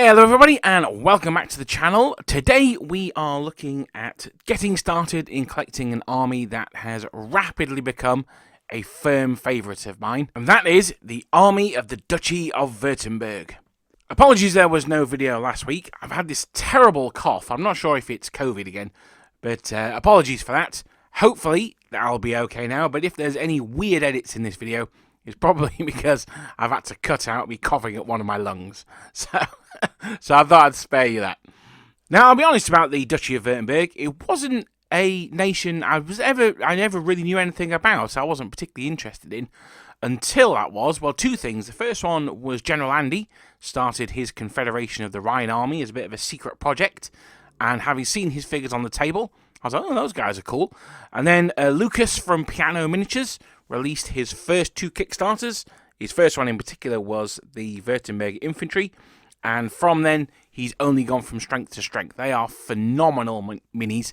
Hello everybody and welcome back to the channel. Today we are looking at getting started in collecting an army that has rapidly become a firm favourite of mine, and that is the army of the Duchy of Wurttemberg. Apologies there was no video last week. I've had this terrible cough. I'm not sure if it's COVID again, but apologies for that. Hopefully that'll be okay now, but if there's any weird edits in this video, it's probably because I've had to cut out me coughing at one of my lungs. So I thought I'd spare you that. Now, I'll be honest about the Duchy of Wurttemberg. It wasn't a nation I never really knew anything about. I wasn't particularly interested in until two things. The first one was General Andy started his Confederation of the Rhine Army as a bit of a secret project, and having seen his figures on the table, I was like, oh, those guys are cool. And then Lucas from Piano Miniatures released his first two Kickstarters. His first one in particular was the Wurttemberg Infantry, and from then he's only gone from strength to strength. They are phenomenal minis,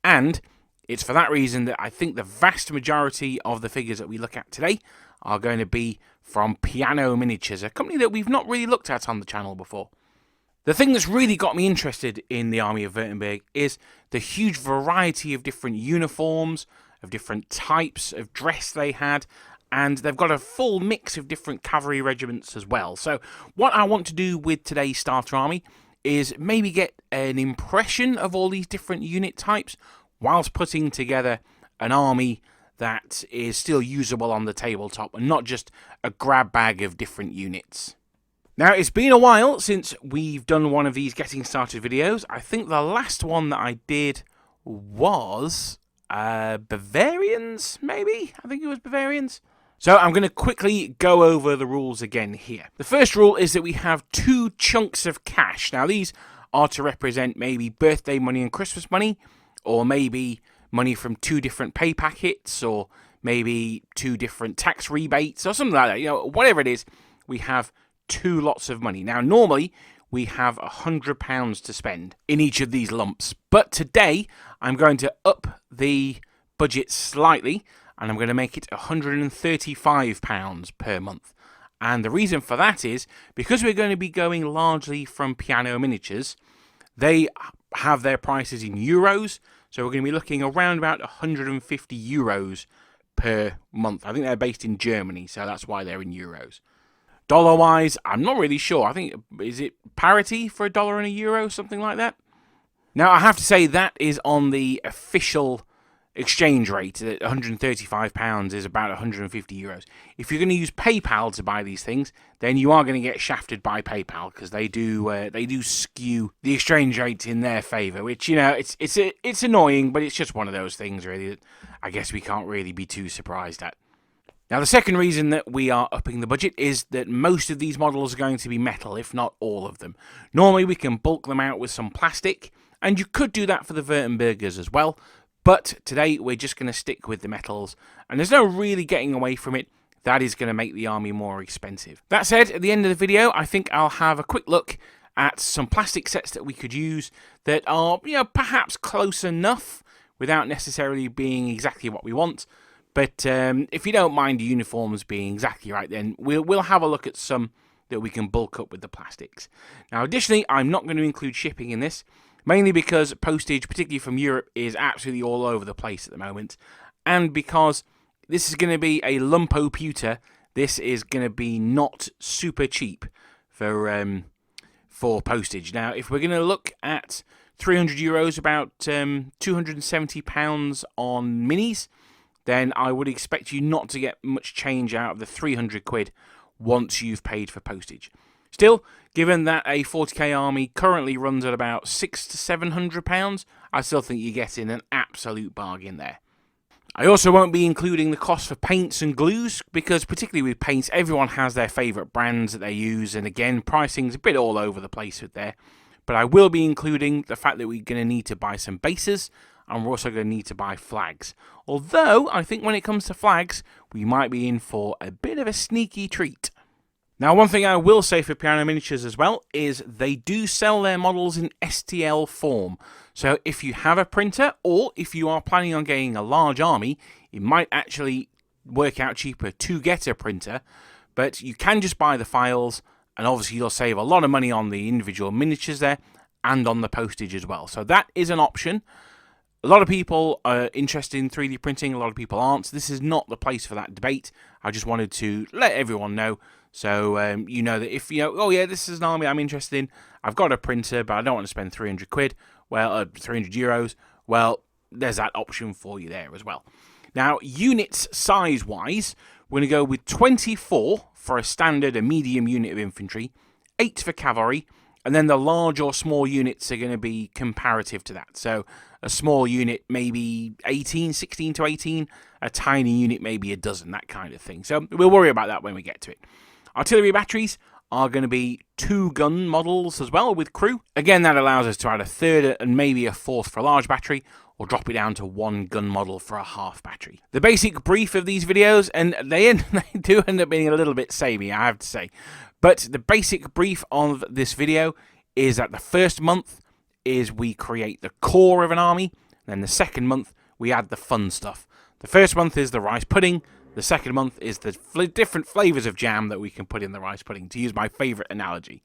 and it's for that reason that I think the vast majority of the figures that we look at today are going to be from Piano Miniatures, a company that we've not really looked at on the channel before. The thing that's really got me interested in the Army of Wurttemberg is the huge variety of different uniforms, of different types of dress they had, and they've got a full mix of different cavalry regiments as well. So what I want to do with today's starter army is maybe get an impression of all these different unit types whilst putting together an army that is still usable on the tabletop and not just a grab bag of different units. Now, it's been a while since we've done one of these getting started videos. I think the last one that I did was Bavarians, maybe? I think it was Bavarians. So I'm going to quickly go over the rules again here. The first rule is that we have two chunks of cash. Now, these are to represent maybe birthday money and Christmas money, or maybe money from two different pay packets, or maybe two different tax rebates, or something like that. You know, whatever it is, we have two lots of money. Now, normally we have £100 to spend in each of these lumps, but today I'm going to up the budget slightly, and I'm going to make it £135 per month. And the reason for that is because we're going to be going largely from Piano Miniatures. They have their prices in euros, so we're going to be looking around about €150 per month. I think they're based in Germany, so that's why they're in euros. Dollar-wise, I'm not really sure. I think, is it parity for $1 and €1, something like that? Now, I have to say that is on the official exchange rate. £135 is about €150. If you're going to use PayPal to buy these things, then you are going to get shafted by PayPal, because they do skew the exchange rate in their favour. Which, you know, it's annoying, but it's just one of those things really that I guess we can't really be too surprised at. Now, the second reason that we are upping the budget is that most of these models are going to be metal, if not all of them. Normally, we can bulk them out with some plastic, and you could do that for the Wurttembergers as well, but today we're just going to stick with the metals, and there's no really getting away from it. That is going to make the army more expensive. That said, at the end of the video, I think I'll have a quick look at some plastic sets that we could use that are, you know, perhaps close enough without necessarily being exactly what we want. But if you don't mind the uniforms being exactly right, then we'll have a look at some that we can bulk up with the plastics. Now, additionally, I'm not going to include shipping in this, mainly because postage, particularly from Europe, is absolutely all over the place at the moment. And because this is going to be a lumpo pewter, this is going to be not super cheap for postage. Now, if we're going to look at €300, about £270 on minis, then I would expect you not to get much change out of the £300 once you've paid for postage. Still, given that a 40k army currently runs at about £600 to £700, I still think you're getting an absolute bargain there. I also won't be including the cost for paints and glues, because particularly with paints, everyone has their favourite brands that they use, and again, pricing's a bit all over the place with there. But I will be including the fact that we're going to need to buy some bases, and we're also going to need to buy flags. Although, I think when it comes to flags, we might be in for a bit of a sneaky treat. Now, one thing I will say for Piano Miniatures as well is they do sell their models in STL form. So if you have a printer, or if you are planning on getting a large army, it might actually work out cheaper to get a printer, but you can just buy the files And obviously you'll save a lot of money on the individual miniatures there and on the postage as well. So that is an option. A lot of people are interested in 3D printing, a lot of people aren't. This is not the place for that debate. I just wanted to let everyone know, so you know that if you know, oh yeah, this is an army I'm interested in, I've got a printer, but I don't want to spend 300 quid, well, 300 euros, well, there's that option for you there as well. Now, units size-wise, we're going to go with 24 for a standard, a medium unit of infantry, 8 for cavalry, and then the large or small units are going to be comparative to that. So a small unit maybe 16 to 18, a tiny unit maybe a dozen, that kind of thing. So we'll worry about that when we get to it. Artillery batteries are going to be 2 gun models as well with crew. Again, that allows us to add a third and maybe a fourth for a large battery, or drop it down to 1 gun model for a half battery. The basic brief of these videos, and they do end up being a little bit samey, I have to say, but the basic brief of this video is that the first month is we create the core of an army, and then the second month we add the fun stuff. The first month is the rice pudding, the second month is the different flavours of jam that we can put in the rice pudding, to use my favourite analogy.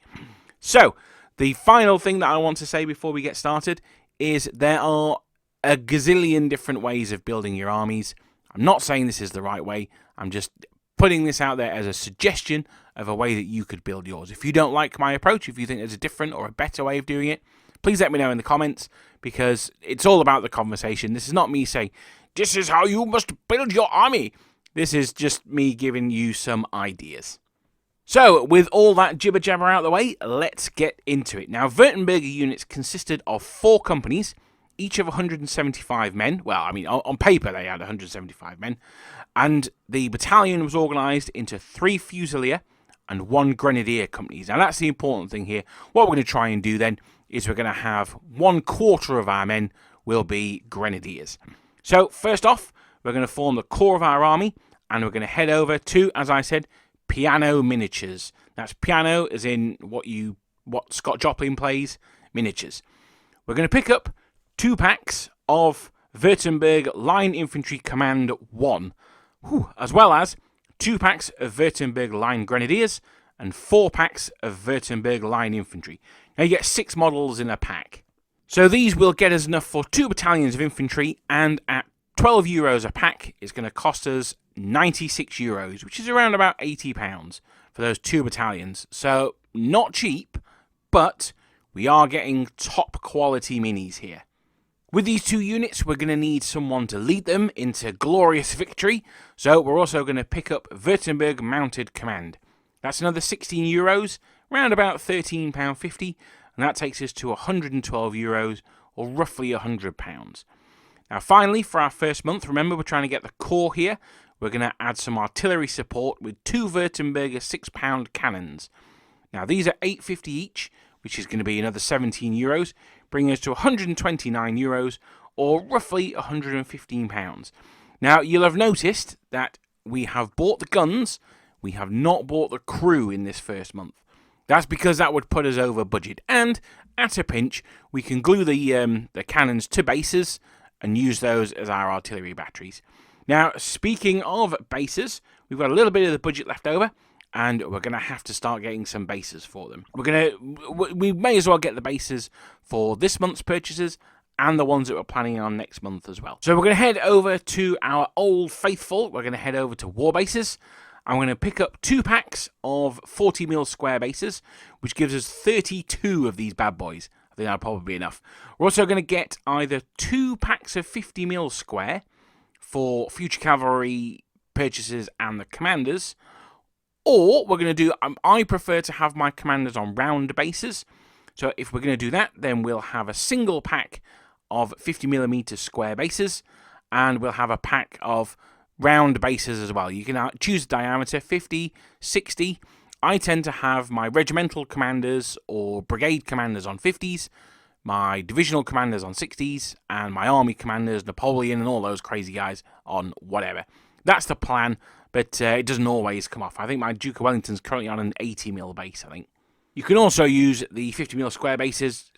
So, the final thing that I want to say before we get started is there are a gazillion different ways of building your armies. I'm not saying this is the right way, I'm just putting this out there as a suggestion of a way that you could build yours. If you don't like my approach, if you think there's a different or a better way of doing it, please let me know in the comments, because it's all about the conversation. This is not me saying, this is how you must build your army. This is just me giving you some ideas. So, with all that jibber-jabber out of the way, let's get into it. Now, Wurttemberg units consisted of 4 companies, each of 175 men. Well, I mean, on paper they had 175 men. And the battalion was organised into 3 Fusilier and 1 Grenadier companies. Now, that's the important thing here. What we're going to try and do then is we're going to have 1/4 of our men will be Grenadiers. So, first off, we're going to form the core of our army, and we're going to head over to, as I said, piano miniatures. That's piano as in what Scott Joplin plays, miniatures. We're going to pick up 2 packs of Wurttemberg Line Infantry Command 1, as well as 2 packs of Wurttemberg Line Grenadiers and 4 packs of Wurttemberg Line Infantry. Now you get 6 models in a pack. So these will get us enough for 2 battalions of infantry, and at €12 a pack, it's going to cost us €96, which is around about £80 for those 2 battalions. So not cheap, but we are getting top quality minis here. With these 2 units, we're going to need someone to lead them into glorious victory, so we're also going to pick up Wurttemberg Mounted Command. That's another €16, around about £13.50, and that takes us to €112, or roughly £100. Now finally, for our first month, remember we're trying to get the core here, we're going to add some artillery support with 2 Wurttemberger 6-pound cannons. Now these are £8.50 each, which is going to be another €17, bringing us to €129, or roughly £115. Now, you'll have noticed that we have bought the guns, we have not bought the crew in this first month. That's because that would put us over budget, and at a pinch, we can glue the cannons to bases and use those as our artillery batteries. Now, speaking of bases, we've got a little bit of the budget left over, and we're going to have to start getting some bases for them. We may as well get the bases for this month's purchases and the ones that we're planning on next month as well. So we're going to head over to our old faithful. We're going to head over to war bases. I'm going to pick up 2 packs of 40mm square bases, which gives us 32 of these bad boys. I think that'll probably be enough. We're also going to get either 2 packs of 50mm square for future cavalry purchases and the commanders, or we're going to do, I prefer to have my commanders on round bases. So if we're going to do that, then we'll have a single pack of 50mm square bases, and we'll have a pack of round bases as well. You can choose a diameter, 50, 60. I tend to have my regimental commanders or brigade commanders on 50s, my divisional commanders on 60s, and my army commanders, Napoleon and all those crazy guys, on whatever. That's the plan, but it doesn't always come off. I think my Duke of Wellington's currently on an 80mm base, I think. You can also use the 50mm square bases,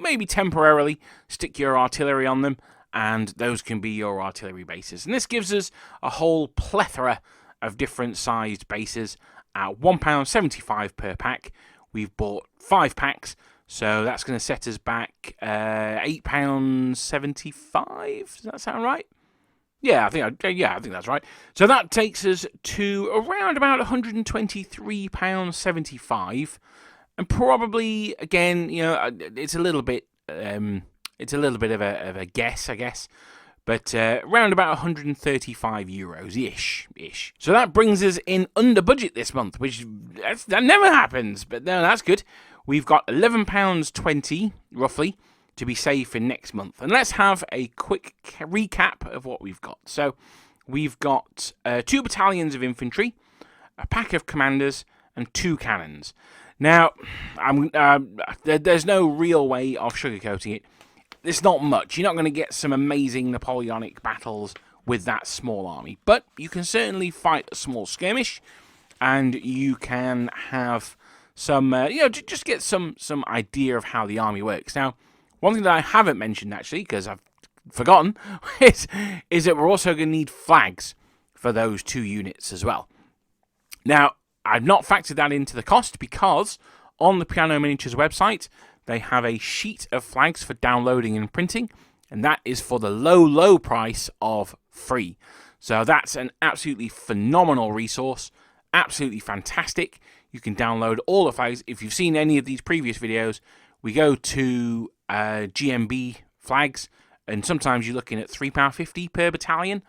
maybe temporarily, stick your artillery on them, and those can be your artillery bases. And this gives us a whole plethora of different sized bases, at £1.75 per pack. We've bought 5 packs, so that's going to set us back £8.75. Does that sound right? Yeah, I think that's right. So that takes us to around about £123.75, and probably again, it's a little bit of a guess, I guess. But around about €135 ish. So that brings us in under budget this month, which that never happens. But no, that's good. We've got £11.20 roughly to be saved for next month. And let's have a quick recap of what we've got. So we've got 2 battalions of infantry, a pack of commanders, and 2 cannons. Now, there's no real way of sugarcoating it. It's not much. You're not going to get some amazing Napoleonic battles with that small army. But you can certainly fight a small skirmish, and you can have some, just get some idea of how the army works. Now, one thing that I haven't mentioned, actually, because I've forgotten, is that we're also going to need flags for those 2 units as well. Now, I've not factored that into the cost because on the Piano Miniatures website, they have a sheet of flags for downloading and printing, and that is for the low price of free. So that's an absolutely phenomenal resource, absolutely fantastic. You can download all the flags. If you've seen any of these previous videos, we go to GMB flags, and sometimes you're looking at £3.50 per battalion.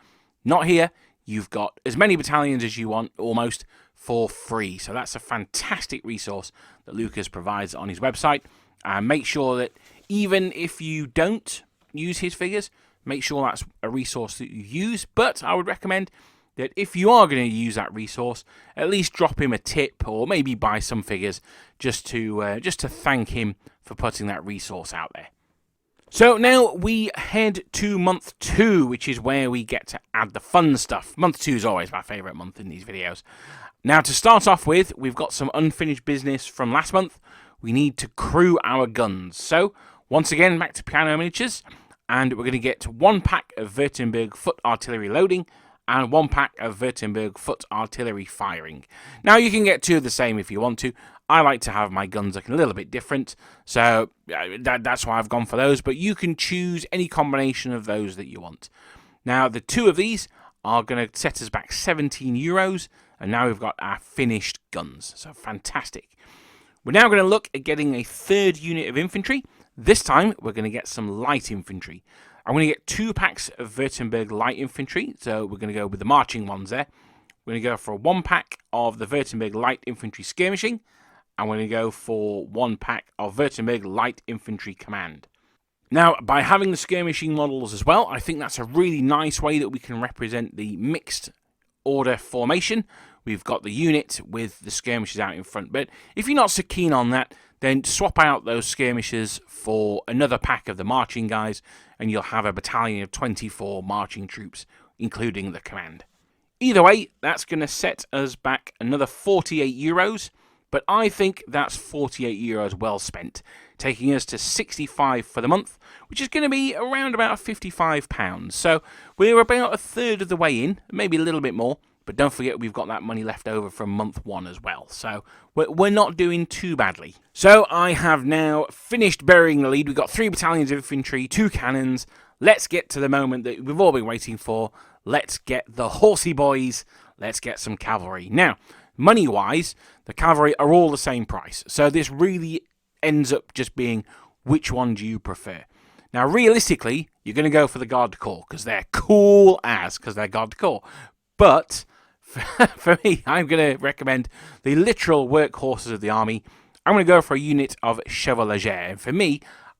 Not here. You've got as many battalions as you want, almost, for free. So that's a fantastic resource that Lucas provides on his website. Make sure that even if you don't use his figures, make sure that's a resource that you use. But I would recommend that if you are going to use that resource, at least drop him a tip or maybe buy some figures just to thank him for putting that resource out there. So now we head to month 2, which is where we get to add the fun stuff. Month 2 is always my favourite month in these videos. Now, to start off with, we've got some unfinished business from last month. We need to crew our guns. So, once again, back to Piano Miniatures, and we're going to get 1 pack of Wurttemburg foot artillery loading and 1 pack of Wurttemburg foot artillery firing. Now, you can get 2 of the same if you want to. I like to have my guns looking a little bit different, so that's why I've gone for those, but you can choose any combination of those that you want. Now, the 2 of these are going to set us back €17, and now we've got our finished guns, so fantastic. We're now going to look at getting a 3rd unit of infantry. This time, we're going to get some light infantry. I'm going to get 2 packs of Wurttemberg light infantry, so we're going to go with the marching ones there. We're going to go for 1 pack of the Wurttemberg light infantry skirmishing, and we're going to go for 1 pack of Wurttemberg light infantry command. Now, by having the skirmishing models as well, I think that's a really nice way that we can represent the mixed order formation. We've got the unit with the skirmishers out in front, but if you're not so keen on that, then swap out those skirmishers for another pack of the marching guys, and you'll have a battalion of 24 marching troops, including the command. Either way, that's going to set us back another €48, but I think that's €48 well spent, taking us to 65 for the month, which is going to be around about £55. So we're about a third of the way in, maybe a little bit more. But don't forget, we've got that money left over from month 1 as well. So we're not doing too badly. So I have now finished burying the lead. We've got 3 battalions of infantry, 2 cannons. Let's get to the moment that we've all been waiting for. Let's get the horsey boys. Let's get some cavalry. Now, money-wise, the cavalry are all the same price. So this really ends up just being, which one do you prefer? Now, realistically, you're going to go for the Garde Corps because they're cool because they're Garde Corps. But for me, I'm going to recommend the literal workhorses of the army. I'm going to go for a unit of Chevalier. And for me,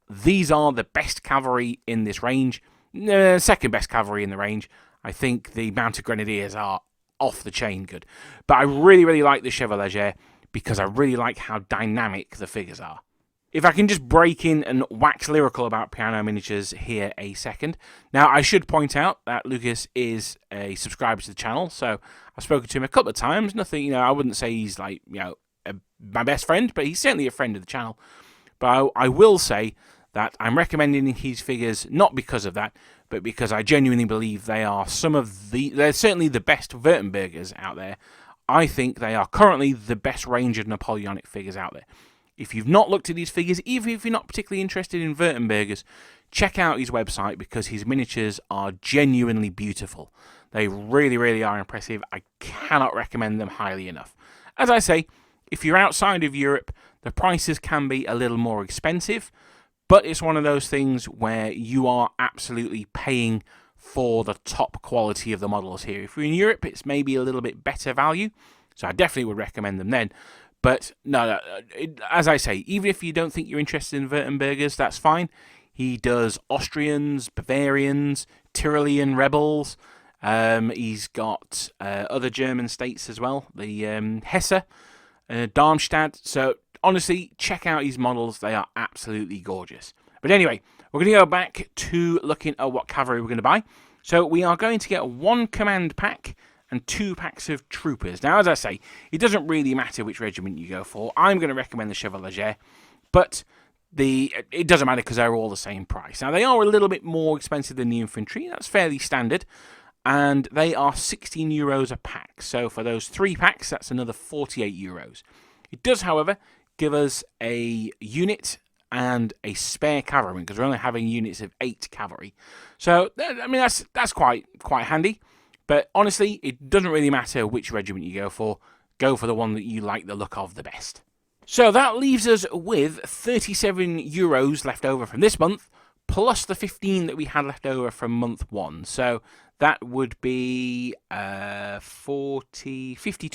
these are the best cavalry in this range. Second best cavalry in the range. I think the Mounted Grenadiers are off the chain good. But I really, really like the Chevalier because I really like how dynamic the figures are. If I can just break in and wax lyrical about Piano Miniatures here a second. Now, I should point out that Lucas is a subscriber to the channel, so I've spoken to him a couple of times. Nothing, I wouldn't say he's like, my best friend, but he's certainly a friend of the channel. But I will say that I'm recommending his figures not because of that, but because I genuinely believe they are they're certainly the best Wurttembergers out there I think they are currently the best range of Napoleonic figures out there. If you've not looked at these figures, even if you're not particularly interested in Wurttembergers, check out his website because his miniatures are genuinely beautiful. They really, really are impressive. I cannot recommend them highly enough. As I say, if you're outside of Europe, the prices can be a little more expensive, but it's one of those things where you are absolutely paying for the top quality of the models here. If you're in Europe, it's maybe a little bit better value, so I definitely would recommend them then. But no, as I say, even if you don't think you're interested in Wurttembergers, that's fine. He does Austrians, Bavarians, Tyrolean rebels. He's got other German states as well, the Hesse, Darmstadt. So honestly, check out his models. They are absolutely gorgeous. But anyway, we're going to go back to looking at what cavalry we're going to buy. So we are going to get 1 command pack and 2 packs of troopers. Now, as I say, it doesn't really matter which regiment you go for. I'm going to recommend the Chevalier, but it doesn't matter because they're all the same price. Now, they are a little bit more expensive than the infantry. That's fairly standard, and they are 16 euros a pack. So for those 3 packs, that's another 48 euros. It does, however, give us a unit and a spare cavalryman because we're only having units of 8 cavalry. So, I mean, that's quite handy. But honestly, it doesn't really matter which regiment you go for. Go for the one that you like the look of the best. So that leaves us with 37 euros left over from this month, plus the 15 that we had left over from month 1. So that would be 52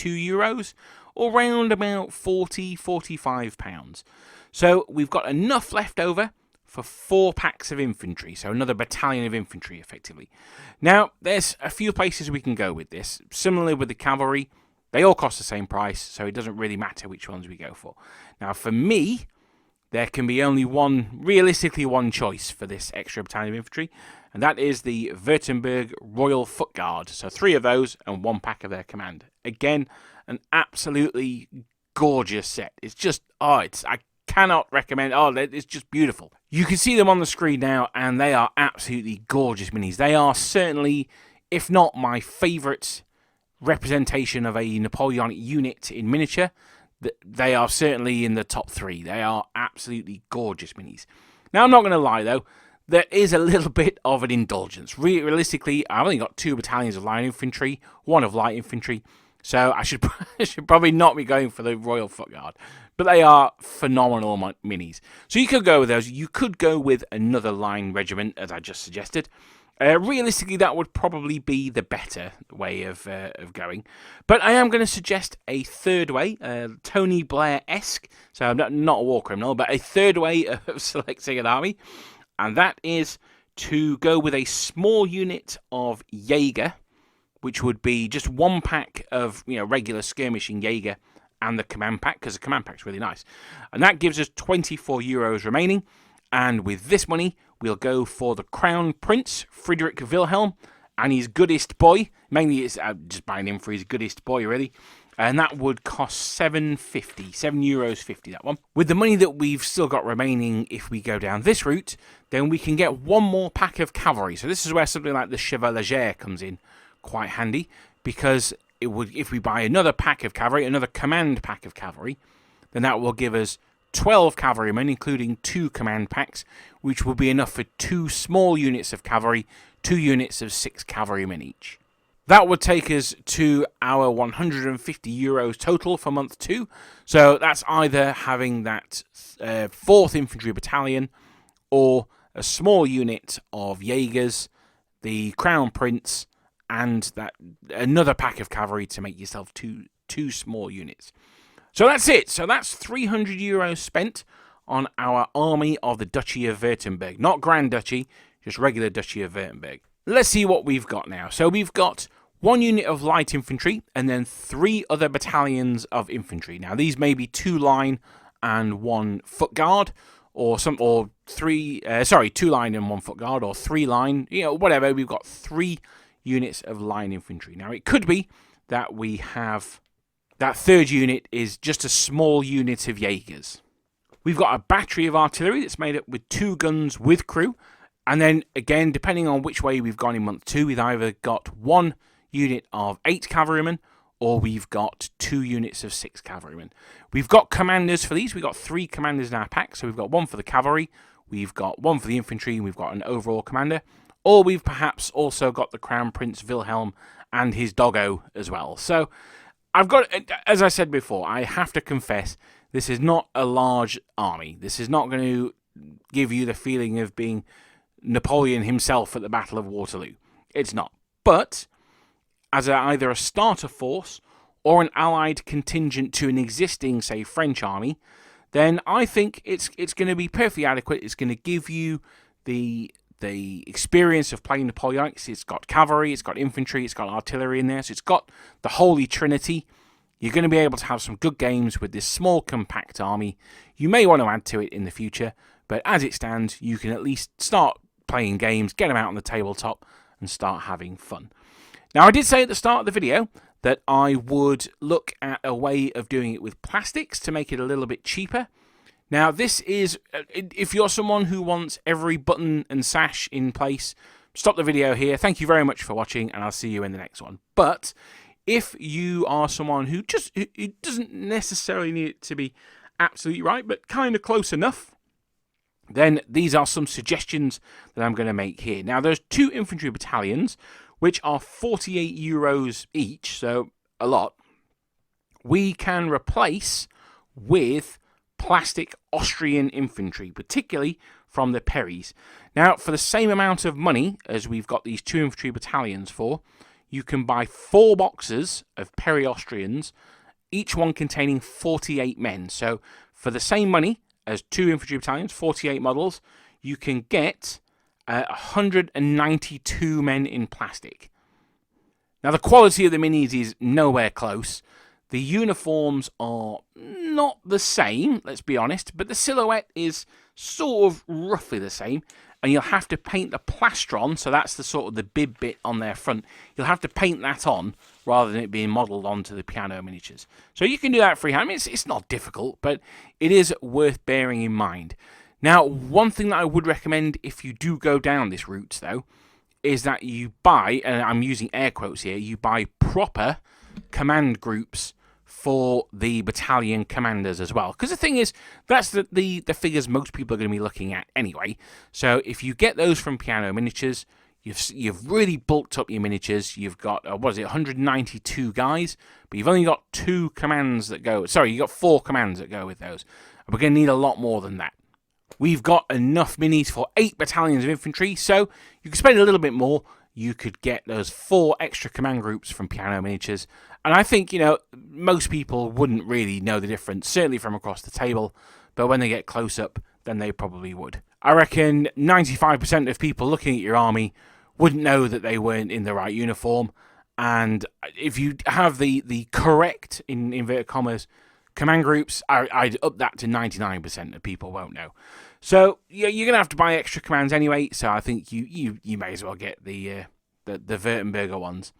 euros, or around about 45 pounds. So we've got enough left over for 4 packs of infantry, so another battalion of infantry, effectively. Now, there's a few places we can go with this. Similarly with the cavalry, they all cost the same price, so it doesn't really matter which ones we go for. Now, for me, there can be only realistically one choice for this extra battalion of infantry, and that is the Wurttemberg Royal Foot Guard. So 3 of those and 1 pack of their command. Again, an absolutely gorgeous set. It's just, I cannot recommend. It's just beautiful. You can see them on the screen now, and they are absolutely gorgeous minis. They are certainly, if not my favourite representation of a Napoleonic unit in miniature, they are certainly in the top 3. They are absolutely gorgeous minis. Now, I'm not going to lie, though. There is a little bit of an indulgence. Realistically, I've only got 2 battalions of line infantry, 1 of light infantry, so I should probably not be going for the Royal Foot Guard. But they are phenomenal minis. So you could go with those. You could go with another line regiment, as I just suggested. Realistically, that would probably be the better way of going. But I am going to suggest a third way, Tony Blair-esque. So I'm not a war criminal, but a third way of selecting an army. And that is to go with a small unit of Jaeger, which would be just 1 pack of regular skirmishing Jaeger and the command pack, because the command pack's really nice. And that gives us 24 euros remaining. And with this money, we'll go for the Crown Prince, Friedrich Wilhelm, and his goodest boy. Mainly it's just buying him for his goodest boy, really. And that would cost €7.50, that one. With the money that we've still got remaining, if we go down this route, then we can get 1 more pack of cavalry. So this is where something like the Chevalier comes in quite handy, because if we buy another pack of cavalry, another command pack of cavalry, then that will give us 12 cavalrymen, including 2 command packs, which will be enough for 2 small units of cavalry, 2 units of 6 cavalrymen each. That would take us to our 150 euros total for month 2. So that's either having that 4th Infantry Battalion or a small unit of Jaegers, the Crown Prince, and that another pack of cavalry to make yourself two small units. So that's it. So that's 300 euros spent on our army of the Duchy of Wurttemberg. Not Grand Duchy, just regular Duchy of Wurttemberg. Let's see what we've got now. So we've got 1 unit of light infantry and then 3 other battalions of infantry. Now these may be 2 line and 1 foot guard, or 2 line and 1 foot guard, or 3 line, whatever. We've got 3 units of line infantry. Now it could be that we have that 3rd unit is just a small unit of Jaegers. We've got a battery of artillery that's made up with 2 guns with crew. And then, again, depending on which way we've gone in month 2, we've either got 1 unit of 8 cavalrymen or we've got 2 units of 6 cavalrymen. We've got commanders for these. We've got 3 commanders in our pack. So we've got 1 for the cavalry, we've got 1 for the infantry, and we've got an overall commander. Or we've perhaps also got the Crown Prince Wilhelm and his doggo as well. So I've got, as I said before, I have to confess, this is not a large army. This is not going to give you the feeling of being Napoleon himself at the Battle of Waterloo. It's not. But as either a starter force or an allied contingent to an existing, say, French army, then I think it's going to be perfectly adequate. It's going to give you the experience of playing Napoleonic. It's got cavalry, it's got infantry, it's got artillery in there, so it's got the Holy Trinity. You're going to be able to have some good games with this small, compact army. You may want to add to it in the future, but as it stands, you can at least start playing games, get them out on the tabletop, and start having fun. Now, I did say at the start of the video that I would look at a way of doing it with plastics to make it a little bit cheaper. Now, this is, if you're someone who wants every button and sash in place, stop the video here. Thank you very much for watching, and I'll see you in the next one. But if you are someone who doesn't necessarily need it to be absolutely right, but kind of close enough, then these are some suggestions that I'm going to make here. Now, there's 2 infantry battalions, which are 48 euros each, so a lot. We can replace with plastic Austrian infantry, particularly from the Peris. Now, for the same amount of money as we've got these 2 infantry battalions for, you can buy 4 boxes of Peri Austrians, each one containing 48 men. So for the same money as 2 infantry battalions, 48 models, you can get 192 men in plastic. Now, the quality of the minis is nowhere close. The uniforms are not the same, let's be honest, but the silhouette is sort of roughly the same. And you'll have to paint the plastron, so that's the sort of the bib bit on their front. You'll have to paint that on rather than it being modelled onto the piano miniatures. So you can do that freehand. I mean, it's not difficult, but it is worth bearing in mind. Now, one thing that I would recommend if you do go down this route, though, is that you buy, and I'm using air quotes here, you buy proper command groups for the battalion commanders as well. Because the thing is, that's the figures most people are going to be looking at anyway. So if you get those from Piano Miniatures, you've really bulked up your miniatures. You've got, 192 guys, but you've only got 2 commands that go, you've got 4 commands that go with those. And we're going to need a lot more than that. We've got enough minis for 8 battalions of infantry, so you can spend a little bit more. You could get those 4 extra command groups from Piano Miniatures. And I think, most people wouldn't really know the difference, certainly from across the table. But when they get close up, then they probably would. I reckon 95% of people looking at your army wouldn't know that they weren't in the right uniform. And if you have the correct, in inverted commas, command groups, I'd up that to 99% of people won't know. So you're going to have to buy extra commands anyway, so I think you may as well get the Wurttemberger ones.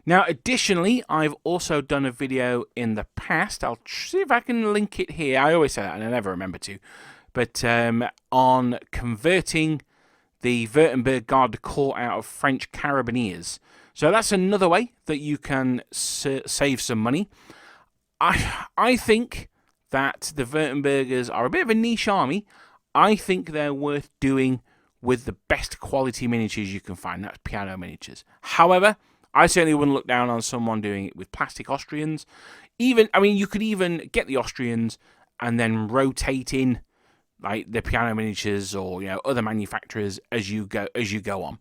Now, additionally, I've also done a video in the past. I'll see if I can link it here. I always say that, and I never remember to. But on converting the Wurttemberg Garde du Corps out of French Carabiniers. So that's another way that you can save some money. I think that the Wurttembergers are a bit of a niche army. I think they're worth doing with the best quality miniatures you can find. That's Piano Miniatures. However, I certainly wouldn't look down on someone doing it with plastic Austrians. You could even get the Austrians and then rotate in like the Piano Miniatures or other manufacturers as you go on.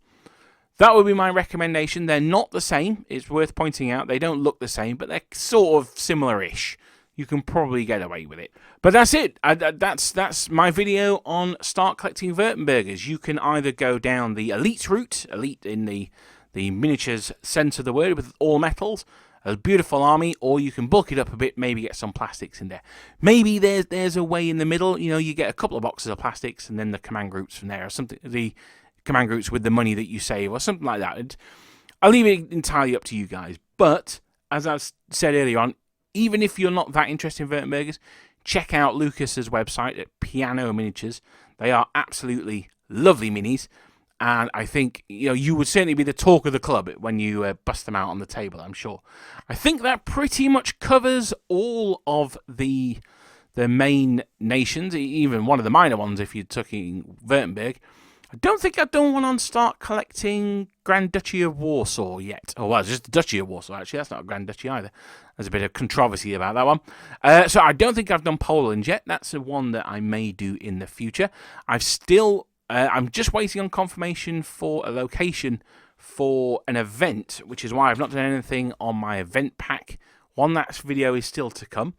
That would be my recommendation. They're not the same. It's worth pointing out. They don't look the same, but they're sort of similar-ish. You can probably get away with it. But that's it. That's my video on start collecting Wurttembergers. You can either go down the elite route, elite in the miniatures sense of the word, with all metals, a beautiful army, or you can bulk it up a bit, maybe get some plastics in there. Maybe there's a way in the middle. You get a couple of boxes of plastics and then the command groups from there, or something. The command groups with the money that you save, or something like that. And I'll leave it entirely up to you guys. But as I said earlier on, even if you're not that interested in Wurttembergers, check out Lucas's website at Piano Miniatures. They are absolutely lovely minis, And I think you would certainly be the talk of the club when you bust them out on the table, I'm sure. I think that pretty much covers all of the main nations, even one of the minor ones if you're talking Wurttemberg. I don't think I've done one on start collecting Grand Duchy of Warsaw yet. Oh, well, it's just the Duchy of Warsaw, actually. That's not a Grand Duchy either. There's a bit of controversy about that one. So I don't think I've done Poland yet. That's the one that I may do in the future. I'm just waiting on confirmation for a location for an event, which is why I've not done anything on my event pack. That video is still to come.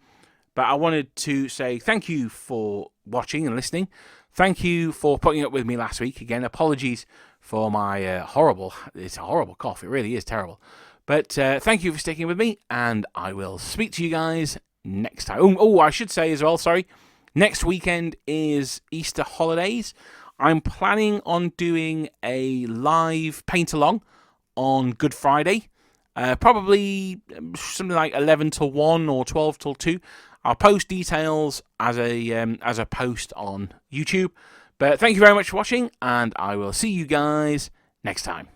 But I wanted to say thank you for watching and listening. Thank you for putting up with me last week. Again, apologies for my it's a horrible cough. It really is terrible. But thank you for sticking with me, and I will speak to you guys next time. Oh, I should say as well, sorry. Next weekend is Easter holidays. I'm planning on doing a live paint-along on Good Friday. Probably something like 11 till 1 or 12 till 2. I'll post details as a post on YouTube. But thank you very much for watching, and I will see you guys next time.